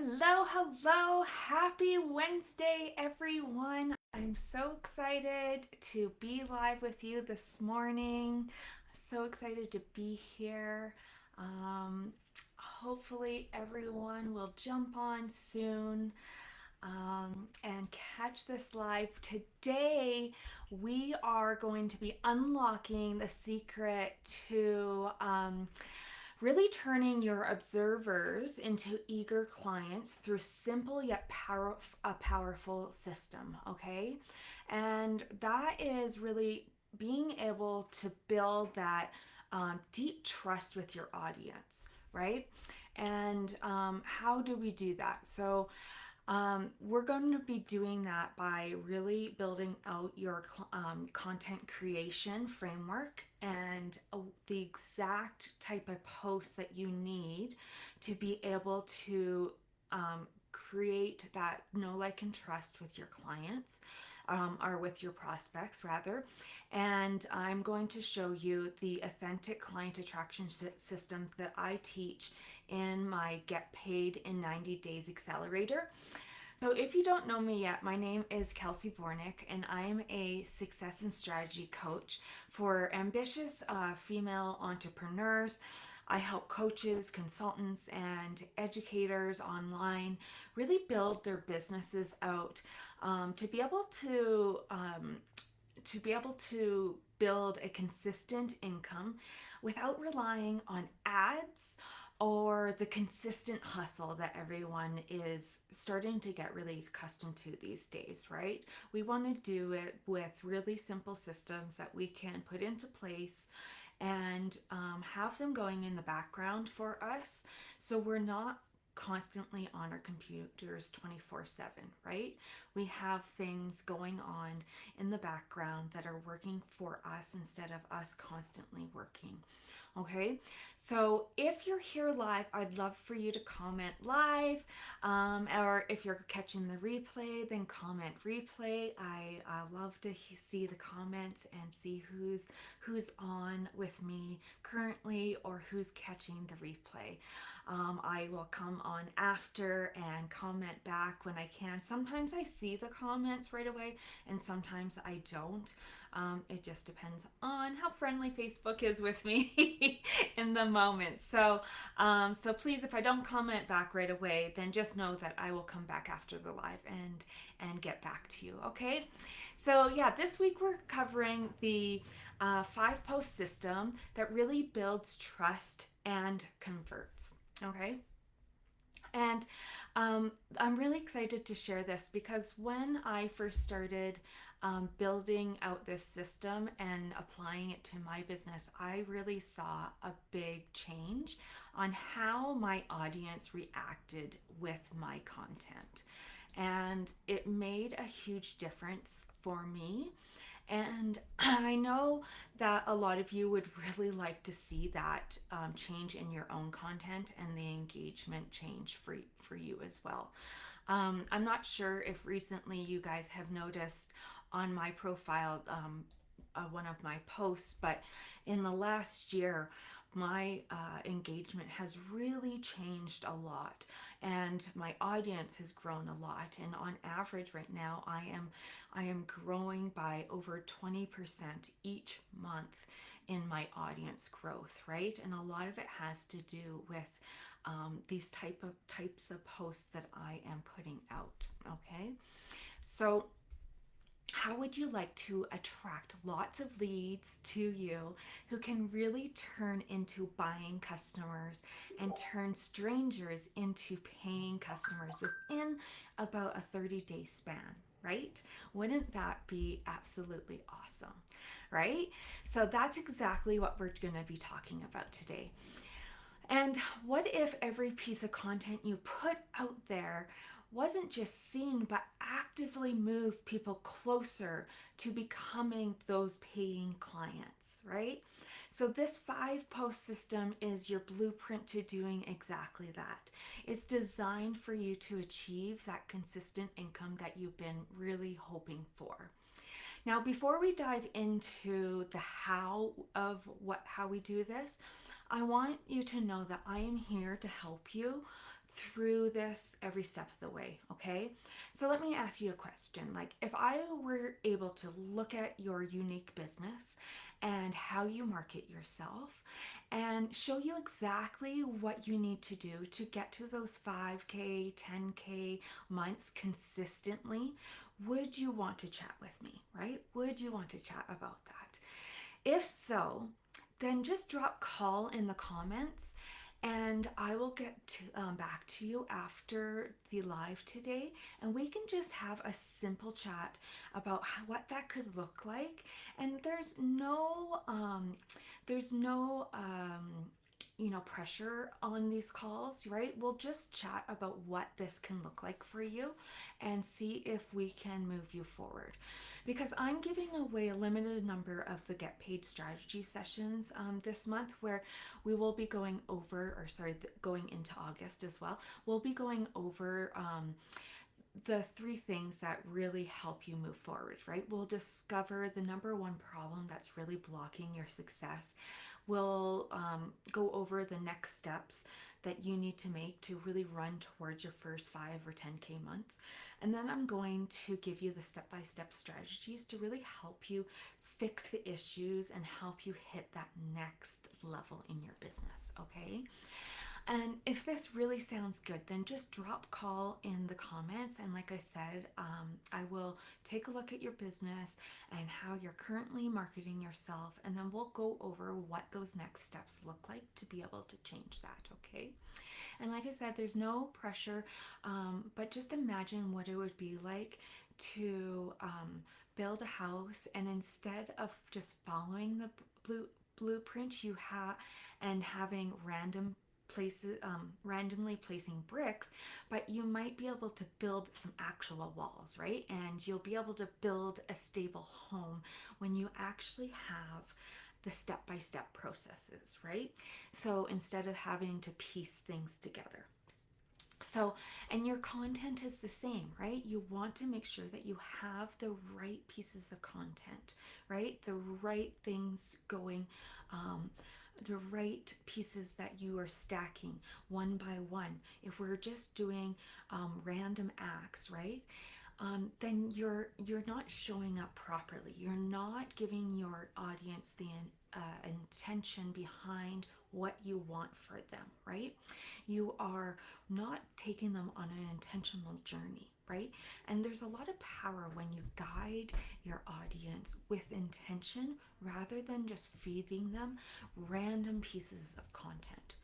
Hello, hello. Happy Wednesday, everyone. I'm so excited to be live with you this morning. I'm so excited to be here. Hopefully, everyone will jump on soon and catch this live. Today, we are going to be unlocking the secret to really turning your observers into eager clients through simple yet a powerful system, okay? And that is really being able to build that deep trust with your audience, right? And how do we do that? So, we're going to be doing that by really building out your content creation framework and the exact type of posts that you need to be able to create that know, like, and trust with your clients. Or with your prospects rather. And I'm going to show you the authentic client attraction system that I teach in my Get Paid in 90 Days Accelerator. So, if you don't know me yet, my name is Kelsey Bornick, and I am a success and strategy coach for ambitious female entrepreneurs. I help coaches, consultants, and educators online really build their businesses out to be able to build a consistent income without relying on ads or the consistent hustle that everyone is starting to get really accustomed to these days, right? We want to do it with really simple systems that we can put into place and have them going in the background for us so we're not constantly on our computers 24/7, right? We have things going on in the background that are working for us instead of us constantly working. Okay, so if you're here live, I'd love for you to comment live, or if you're catching the replay, then comment replay. I love to see the comments and see who's on with me currently or who's catching the replay. I will come on after and comment back when I can. Sometimes I see the comments right away, and sometimes I don't. It just depends on how friendly Facebook is with me in the moment. So please, if I don't comment back right away, then just know that I will come back after the live and get back to you. Okay. So yeah, this week we're covering the 5-post system that really builds trust and converts. Okay. And I'm really excited to share this because when I first started building out this system and applying it to my business, I really saw a big change on how my audience reacted with my content. And it made a huge difference for me. And I know that a lot of you would really like to see that change in your own content and the engagement change for you as well. I'm not sure if recently you guys have noticed on my profile one of my posts, but in the last year, my engagement has really changed a lot and my audience has grown a lot, and on average right now I am growing by over 20% each month in my audience growth, right? And a lot of it has to do with these types of posts that I am putting out. Okay, so how would you like to attract lots of leads to you who can really turn into buying customers and turn strangers into paying customers within about a 30-day span, right? Wouldn't that be absolutely awesome, right? So that's exactly what we're going to be talking about today. And what if every piece of content you put out there wasn't just seen, but actively moved people closer to becoming those paying clients, right? So this 5-post system is your blueprint to doing exactly that. It's designed for you to achieve that consistent income that you've been really hoping for. Now, before we dive into the how we do this, I want you to know that I am here to help you through this every step of the way, okay? So let me ask you a question. Like, if I were able to look at your unique business and how you market yourself and show you exactly what you need to do to get to those 5K, 10K months consistently, would you want to chat with me, right? Would you want to chat about that? If so, then just drop call in the comments and I will get back to you after the live today, and we can just have a simple chat about what that could look like. And there's no pressure on these calls, right? We'll just chat about what this can look like for you and see if we can move you forward. Because I'm giving away a limited number of the Get Paid Strategy sessions this month, where we will be going over, going into August as well. We'll be going over the 3 things that really help you move forward, right? We'll discover the number 1 problem that's really blocking your success. We'll go over the next steps that you need to make to really run towards your first 5 or 10K months. And then I'm going to give you the step-by-step strategies to really help you fix the issues and help you hit that next level in your business, okay? And if this really sounds good, then just drop call in the comments. And like I said, I will take a look at your business and how you're currently marketing yourself. And then we'll go over what those next steps look like to be able to change that, okay? And like I said, there's no pressure, but just imagine what it would be like to build a house, and instead of just following the blueprint you have and having randomly placing bricks, but you might be able to build some actual walls, right? And you'll be able to build a stable home when you actually have the step-by-step processes, right? So instead of having to piece things together. So, and your content is the same, right? You want to make sure that you have the right pieces of content, right? The right things going, the right pieces that you are stacking one by one. If we're just doing random acts, right? Then you're not showing up properly. You're not giving your audience the intention behind what you want for them, right? You are not taking them on an intentional journey, right? And there's a lot of power when you guide your audience with intention rather than just feeding them random pieces of content.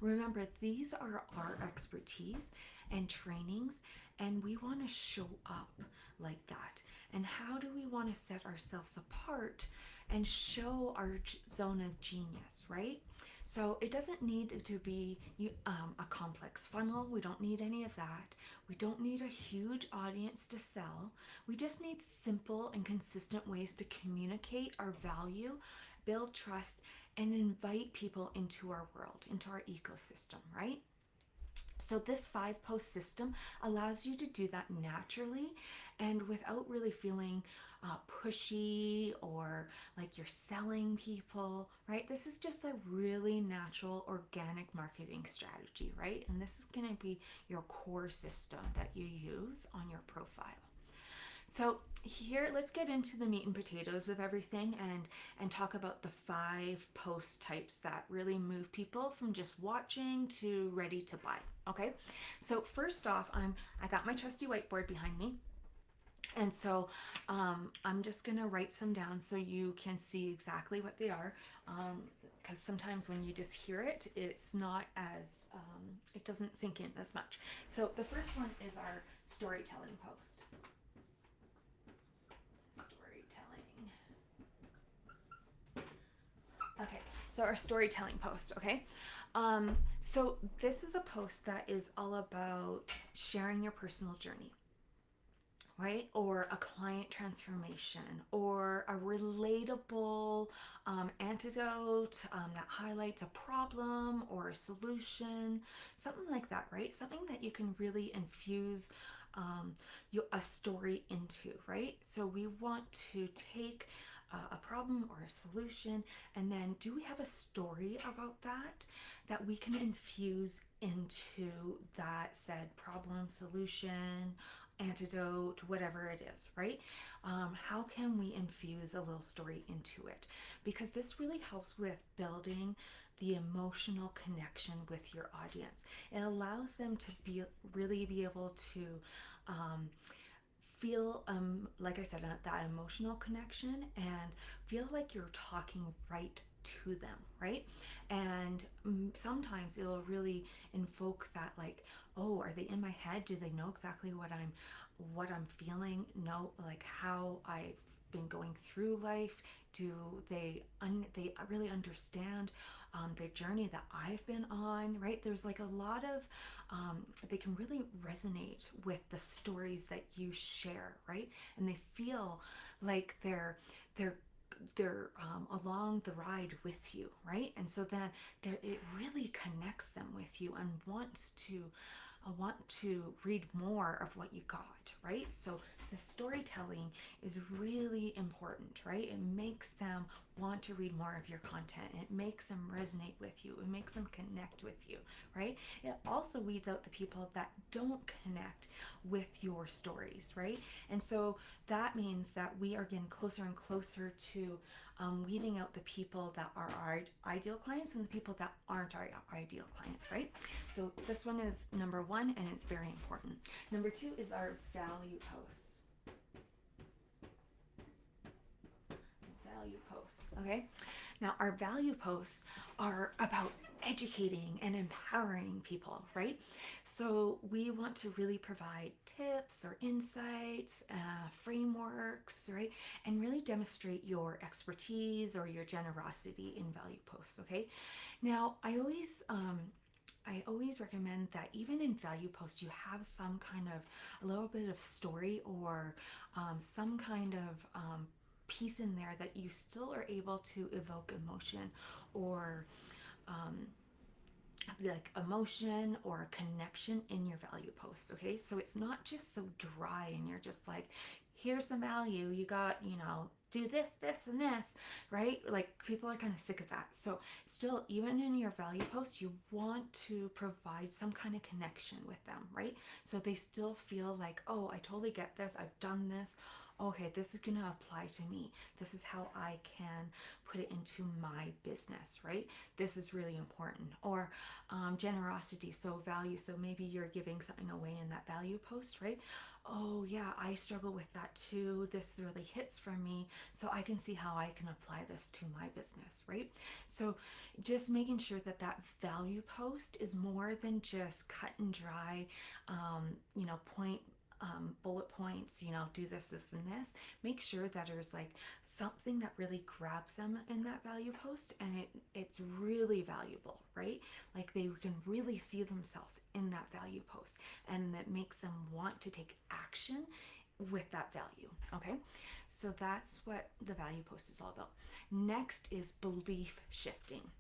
Remember, these are our expertise and trainings, and we want to show up like that. And how do we want to set ourselves apart and show our zone of genius, right? So it doesn't need to be a complex funnel. We don't need any of that. We don't need a huge audience to sell. We just need simple and consistent ways to communicate our value, build trust, and invite people into our world, into our ecosystem, right? So this 5-post system allows you to do that naturally and without really feeling pushy or like you're selling people, right? This is just a really natural, organic marketing strategy, right? And this is going to be your core system that you use on your profile. So here, let's get into the meat and potatoes of everything and talk about the 5 post types that really move people from just watching to ready to buy. Okay, so first off, I got my trusty whiteboard behind me. And so I'm just gonna write some down so you can see exactly what they are. Because sometimes when you just hear it, it's not as, it doesn't sink in as much. So the first one is our storytelling post. Okay, so our storytelling post, okay? So this is a post that is all about sharing your personal journey, right? Or a client transformation, or a relatable antidote that highlights a problem or a solution, something like that, right? Something that you can really infuse a story into, right? So we want to take a problem or a solution, and then do we have a story about that that we can infuse into that said problem, solution, antidote, whatever it is, right? How can we infuse a little story into it? Because this really helps with building the emotional connection with your audience. It allows them to be able to um, feel, like I said, that emotional connection and feel like you're talking right to them, right? And sometimes it'll really invoke that, like, oh, are they in my head? Do they know exactly what I'm feeling? Know like how I've been going through life? Do they really understand the journey that I've been on? Right? There's like a lot of they can really resonate with the stories that you share, right? And they feel like they're along the ride with you, right? And so then it really connects them with you and want to read more of what you got, right? So the storytelling is really important, right? It makes them want to read more of your content. It makes them resonate with you. It makes them connect with you, right? It also weeds out the people that don't connect with your stories, right? And so that means that we are getting closer and closer to weeding out the people that are our ideal clients and the people that aren't our ideal clients, right? So this one is number one, and it's very important. Number two is our value posts. Value posts, okay? Now, our value posts are about educating and empowering people, right? So we want to really provide tips or insights, frameworks, right? And really demonstrate your expertise or your generosity in value posts, okay? Now, I always recommend that even in value posts, you have some kind of a little bit of story or some kind of piece in there that you still are able to evoke emotion or um, like emotion or a connection in your value posts. Okay, so it's not just so dry and you're just like, here's some value, you got, do this, this, and this, right? Like people are kind of sick of that. So still, even in your value posts, you want to provide some kind of connection with them, right? So they still feel like, oh, I totally get this, I've done this, okay, this is going to apply to me. This is how I can put it into my business, right? This is really important. Or generosity, so value. So maybe you're giving something away in that value post, right? Oh, yeah, I struggle with that too. This really hits for me. So I can see how I can apply this to my business, right? So just making sure that that value post is more than just cut and dry, point bullet points, do this, this, and this. Make sure that there's like something that really grabs them in that value post and it's really valuable, right? Like they can really see themselves in that value post and that makes them want to take action with that value, okay? So that's what the value post is all about. Next is belief shifting.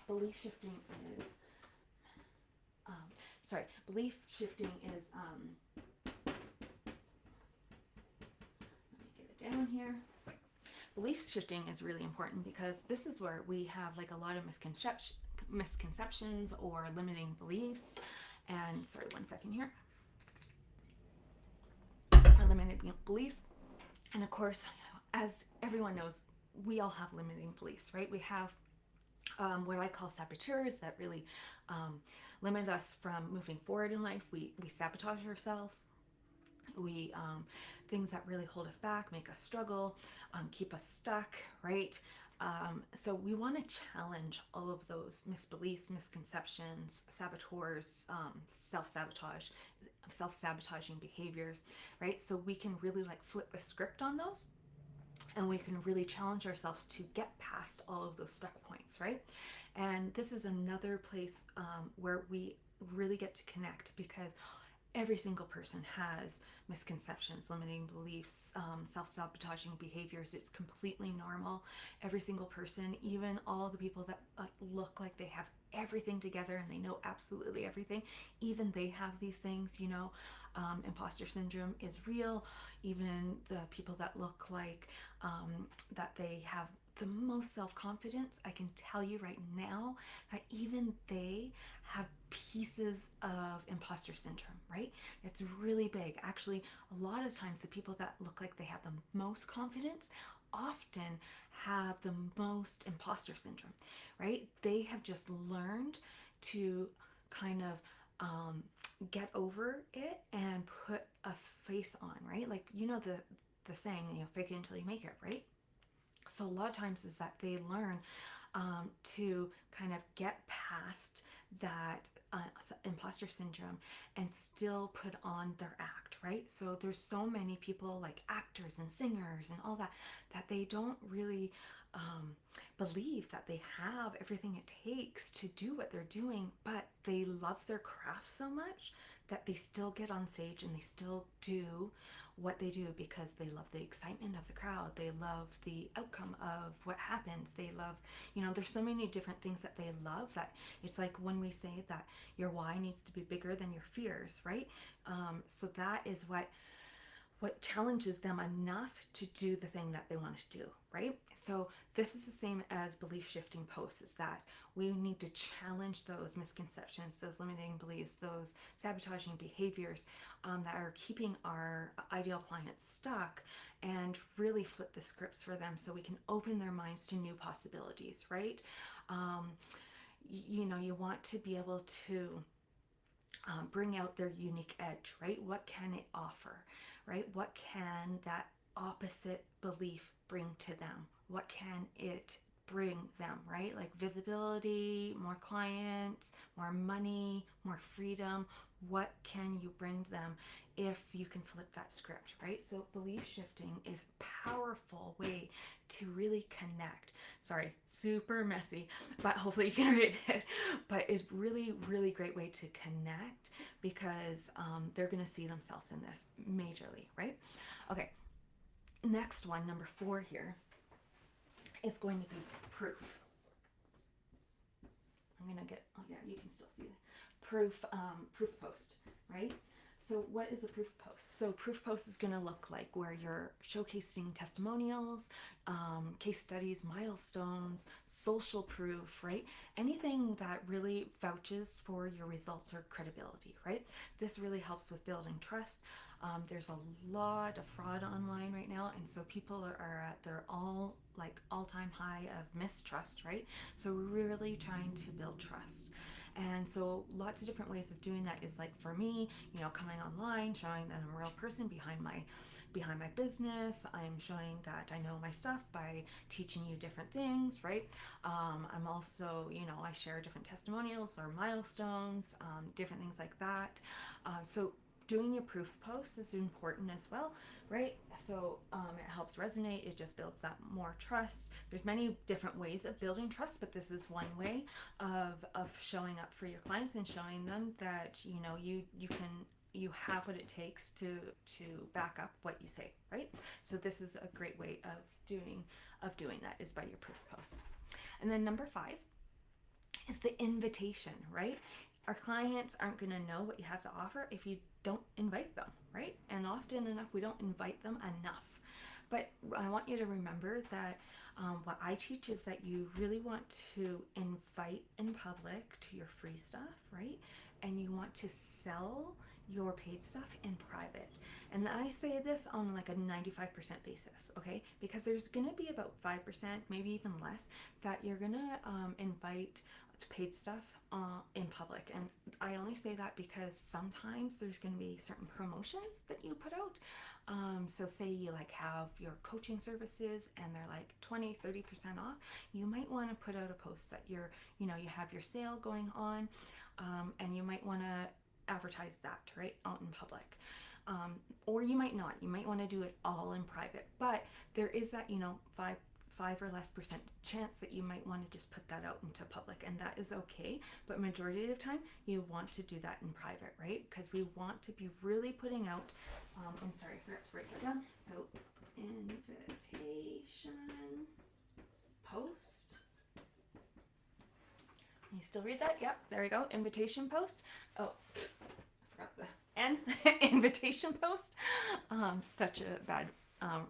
Belief shifting is, belief shifting is, down here. Belief shifting is really important because this is where we have like a lot of misconceptions or limiting beliefs. And sorry, one second here. Our limiting beliefs. And of course, as everyone knows, we all have limiting beliefs, right? We have what I call saboteurs that really limit us from moving forward in life. We sabotage ourselves. We things that really hold us back, make us struggle, keep us stuck, right? So we want to challenge all of those misbeliefs, misconceptions, saboteurs, self-sabotaging behaviors, right? So we can really like flip the script on those and we can really challenge ourselves to get past all of those stuck points, right? And this is another place where we really get to connect because every single person has misconceptions, limiting beliefs, self-sabotaging behaviors. It's completely normal. Every single person, even all the people that look like they have everything together and they know absolutely everything, even they have these things, imposter syndrome is real. Even the people that look like that they have the most self-confidence, I can tell you right now that even they have pieces of imposter syndrome, right? It's really big. Actually, a lot of times the people that look like they have the most confidence often have the most imposter syndrome, right? They have just learned to kind of get over it and put a face on, right? Like, you know, the saying, you know, fake it until you make it, right? So a lot of times is that they learn to kind of get past that imposter syndrome and still put on their act, right? So there's so many people like actors and singers and all that that they don't really believe that they have everything it takes to do what they're doing, but they love their craft so much that they still get on stage and they still do what they do because they love the excitement of the crowd. They love the outcome of what happens. They love, you know, there's so many different things that they love that it's like when we say that your why needs to be bigger than your fears, right? So that is what challenges them enough to do the thing that they want to do, right? So this is the same as belief shifting posts, is that we need to challenge those misconceptions, those limiting beliefs, those sabotaging behaviors that are keeping our ideal clients stuck, and really flip the scripts for them so we can open their minds to new possibilities, right? You know, you want to be able to bring out their unique edge, right? What can it offer, right? What can that opposite belief bring to them? What can it bring them, right? Like visibility, more clients, more money, more freedom. What can you bring them if you can flip that script, right? So belief shifting is a powerful way to really connect. Sorry, super messy, but hopefully you can read it. But it's really, really great way to connect because they're going to see themselves in this majorly, right? Okay, next one, number 4 here, is going to be proof. I'm going to get, oh yeah, you can still see the proof post, right? So what is a proof post? So proof post is going to look like where you're showcasing testimonials, case studies, milestones, social proof, right? Anything that really vouches for your results or credibility, right? This really helps with building trust. There's a lot of fraud online right now, and so people are at their all-time high of mistrust, right? So we're really trying to build trust. And so lots of different ways of doing that is like, for me, you know, coming online, showing that I'm a real person behind my business. I'm showing that I know my stuff by teaching you different things, right? I'm also, you know, I share different testimonials or milestones, different things like that. So doing your proof posts is important as well, right? So it helps resonate. It just builds that more trust. There's many different ways of building trust, but this is one way of showing up for your clients and showing them that, you know, you have what it takes to back up what you say, right? So this is a great way of doing that, is by your proof posts. And then number 5 is the invitation, right? Our clients aren't going to know what you have to offer if you don't invite them, right? And often enough, we don't invite them enough. But I want you to remember that what I teach is that you really want to invite in public to your free stuff, right? And you want to sell your paid stuff in private. And I say this on like a 95% basis, okay? Because there's going to be about 5%, maybe even less, that you're going to invite paid stuff in public. And I only say that because sometimes there's going to be certain promotions that you put out. So say you like have your coaching services and they're like 20-30% off, you might want to put out a post that you have your sale going on, and you might want to advertise that right out in public. Or you might not. You might want to do it all in private. But there is that, 5 or less % chance that you might want to just put that out into public, and that is okay. But majority of the time, you want to do that in private, right? Because we want to be really putting out, I'm sorry, I forgot to write that down. So invitation post. Can you still read that? Yep, there we go. Invitation post. Oh, I forgot the N. Invitation post. Such a bad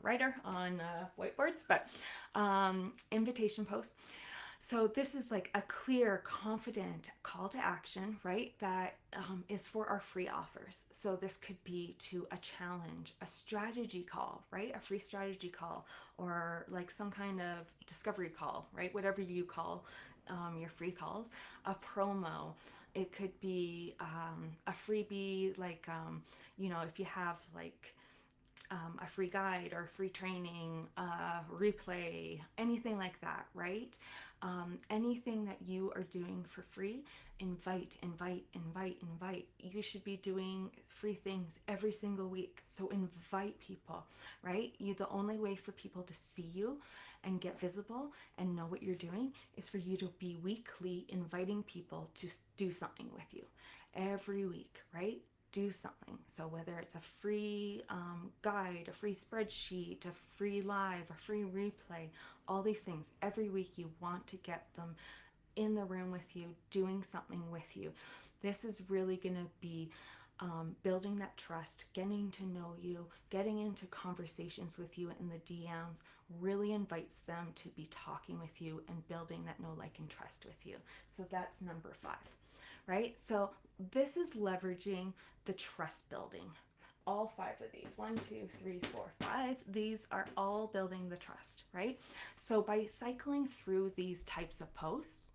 writer on whiteboards, but invitation posts. So this is like a clear, confident call to action, right? That is for our free offers. So this could be to a challenge, a strategy call, right? A free strategy call, or like some kind of discovery call, right? Whatever you call your free calls, a promo. It could be a freebie, like, if you have like a free guide or free training, replay, anything like that, right? Anything that you are doing for free, invite, invite, invite, invite. You should be doing free things every single week. So invite people, right? The only way for people to see you and get visible and know what you're doing is for you to be weekly inviting people to do something with you every week, right? Do something. So whether it's a free guide, a free spreadsheet, a free live, a free replay, all these things, every week you want to get them in the room with you, doing something with you. This is really going to be building that trust, getting to know you, getting into conversations with you in the DMs, really invites them to be talking with you and building that know, like, and trust with you. So that's number 5, right? So this is leveraging the trust building. All 5 of these, 1, 2, 3, 4, 5, these are all building the trust, right? So by cycling through these types of posts,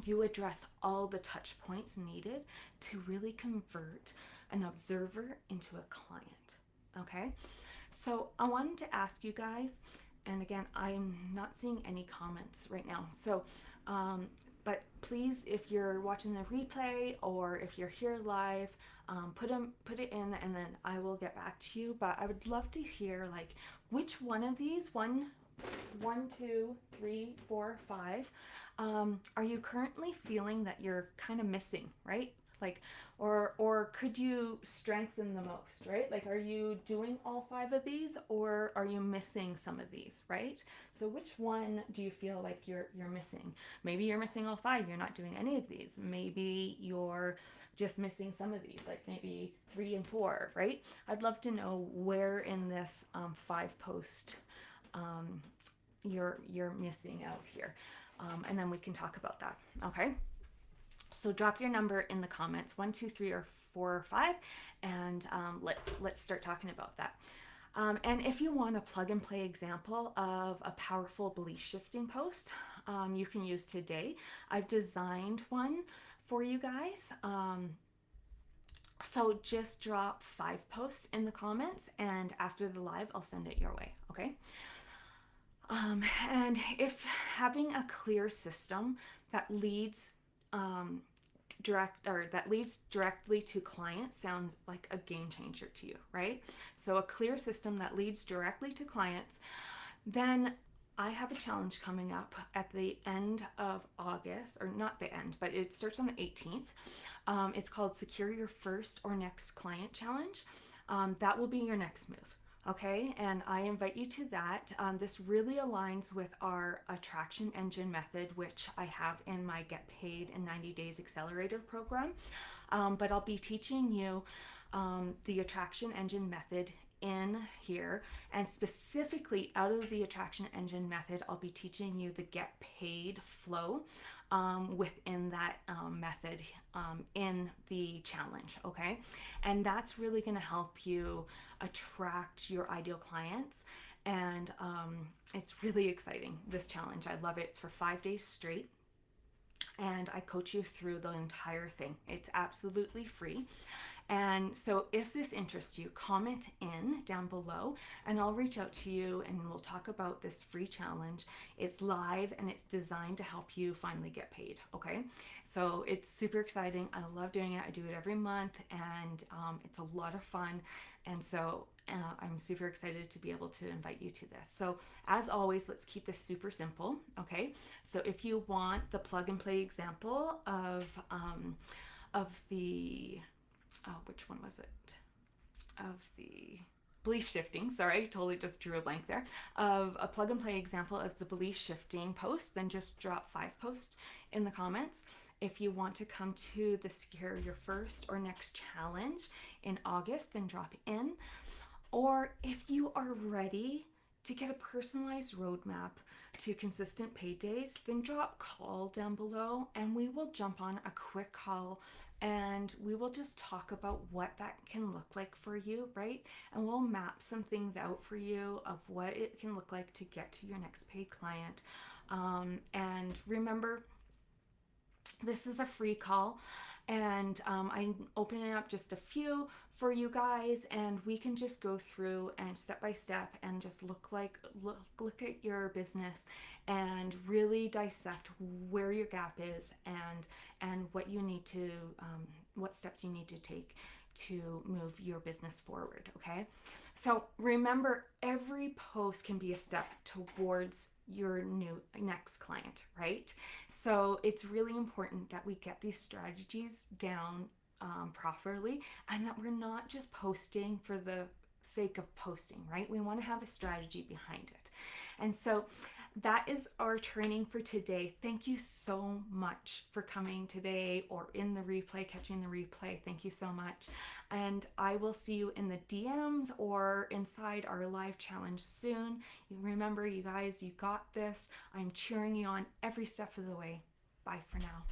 you address all the touch points needed to really convert an observer into a client, okay? So I wanted to ask you guys, and again, I'm not seeing any comments right now. So, but please, if you're watching the replay or if you're here live, put it in, and then I will get back to you. But I would love to hear, like, which one of these, 1, 2, 3, 4, 5, are you currently feeling that you're kind of missing, right? Like, or could you strengthen the most, right? Like, are you doing all 5 of these, or are you missing some of these, right? So which one do you feel like you're missing? Maybe you're missing all 5, you're not doing any of these. Maybe you're just missing some of these, like maybe 3 and 4, right? I'd love to know where in this 5 post you're missing out here, and then we can talk about that. Okay, so drop your number in the comments, 1, 2, 3, or 4, or 5, and let's start talking about that. And if you want a plug and play example of a powerful belief shifting post, you can use today. I've designed one for you guys. So just drop 5 posts in the comments, and after the live, I'll send it your way, okay? And if having a clear system that leads directly to clients sounds like a game changer to you, right? So a clear system that leads directly to clients, then I have a challenge coming up at the end of August, or not the end, but it starts on the 18th. It's called Secure Your First or Next Client Challenge. That will be your next move. Okay, and I invite you to that. This really aligns with our attraction engine method, which I have in my Get Paid in 90 Days Accelerator program. But I'll be teaching you the attraction engine method in here, and specifically out of the attraction engine method, I'll be teaching you the Get Paid flow within that method in the challenge, okay? And that's really going to help you attract your ideal clients, and it's really exciting, this challenge. I love it. It's for 5 days straight, and I coach you through the entire thing. It's absolutely free. And so if this interests you, comment in down below and I'll reach out to you and we'll talk about this free challenge. It's live and it's designed to help you finally get paid, okay? So it's super exciting. I love doing it. I do it every month, and it's a lot of fun. And so I'm super excited to be able to invite you to this. So as always, let's keep this super simple, okay? So if you want the plug and play example of the which one was it? Of the belief shifting, sorry, totally just drew a blank there, of a plug and play example of the belief shifting post, then just drop 5 posts in the comments. If you want to come to the Secure Your First or Next Challenge in August, then drop in. Or if you are ready to get a personalized roadmap to consistent paid days, then drop call down below and we will jump on a quick call and we will just talk about what that can look like for you, right? And we'll map some things out for you of what it can look like to get to your next paid client. And remember, this is a free call, and I'm opening up just a few for you guys, and we can just go through and step by step and just look at your business and really dissect where your gap is and what you need to what steps you need to take to move your business forward. Okay, so remember, every post can be a step towards your new next client, right? So it's really important that we get these strategies down properly, and that we're not just posting for the sake of posting, right? We want to have a strategy behind it. And so that is our training for today. Thank you so much for coming today, or in the replay, catching the replay. Thank you so much. And I will see you in the DMs or inside our live challenge soon. You remember, you guys, you got this. I'm cheering you on every step of the way. Bye for now.